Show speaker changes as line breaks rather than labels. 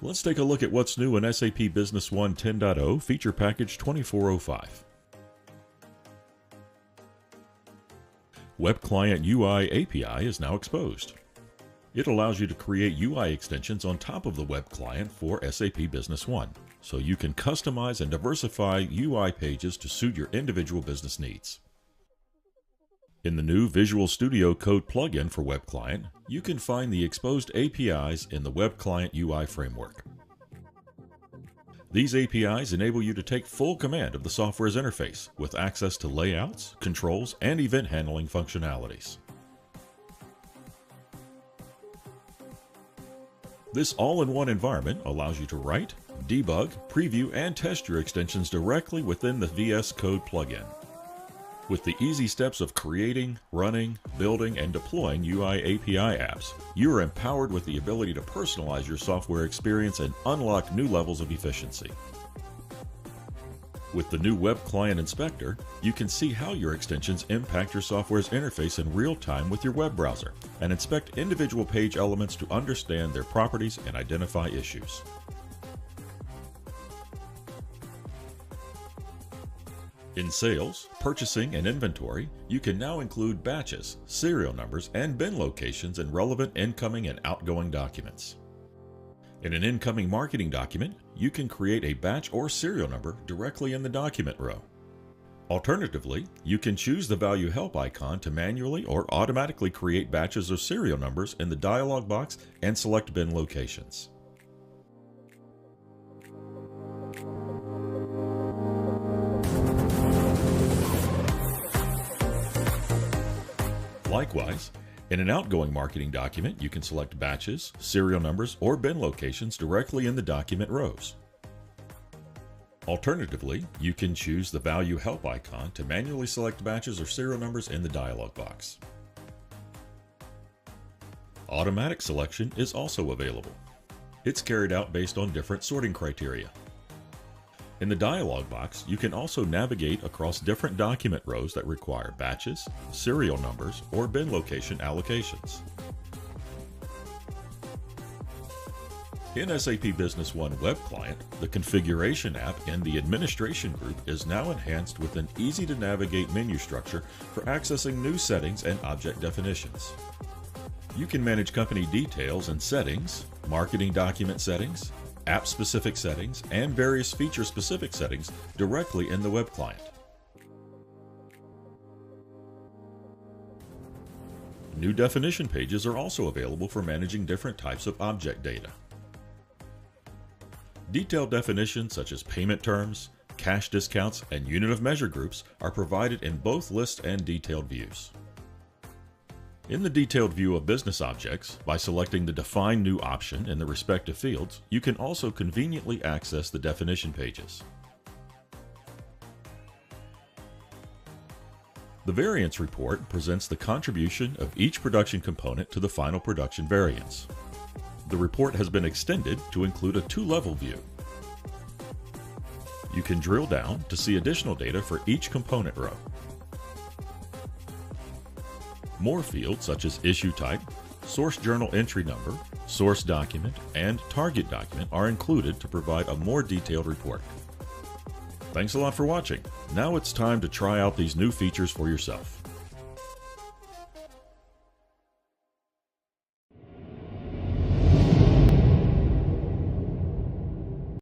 Let's take a look at what's new in SAP Business One 10.0 Feature Package 2405. Web Client UI API is now exposed. It allows you to create UI extensions on top of the web client for SAP Business One, so you can customize and diversify UI pages to suit your individual business needs. In the new Visual Studio Code plugin for Web Client, you can find the exposed APIs in the Web Client UI framework. These APIs enable you to take full command of the software's interface with access to layouts, controls, and event handling functionalities. This all-in-one environment allows you to write, debug, preview, and test your extensions directly within the VS Code plugin. With the easy steps of creating, running, building, and deploying UI API apps, you are empowered with the ability to personalize your software experience and unlock new levels of efficiency. With the new Web Client Inspector, you can see how your extensions impact your software's interface in real time with your web browser and inspect individual page elements to understand their properties and identify issues. In sales, purchasing, and inventory, you can now include batches, serial numbers, and bin locations in relevant incoming and outgoing documents. In an incoming marketing document, you can create a batch or serial number directly in the document row. Alternatively, you can choose the Value Help icon to manually or automatically create batches or serial numbers in the dialog box and select bin locations. Likewise, in an outgoing marketing document, you can select batches, serial numbers, or bin locations directly in the document rows. Alternatively, you can choose the Value Help icon to manually select batches or serial numbers in the dialog box. Automatic selection is also available. It's carried out based on different sorting criteria. In the dialog box, you can also navigate across different document rows that require batches, serial numbers, or bin location allocations. In SAP Business One Web Client, the Configuration app in the Administration group is now enhanced with an easy-to-navigate menu structure for accessing new settings and object definitions. You can manage company details and settings, marketing document settings, app-specific settings, and various feature-specific settings directly in the web client. New definition pages are also available for managing different types of object data. Detailed definitions such as payment terms, cash discounts, and unit of measure groups are provided in both list and detailed views. In the detailed view of business objects, by selecting the Define New option in the respective fields, you can also conveniently access the definition pages. The Variance Report presents the contribution of each production component to the final production variance. The report has been extended to include a two-level view. You can drill down to see additional data for each component row. More fields such as issue type, source journal entry number, source document, and target document are included to provide a more detailed report. Thanks a lot for watching. Now it's time to try out these new features for yourself.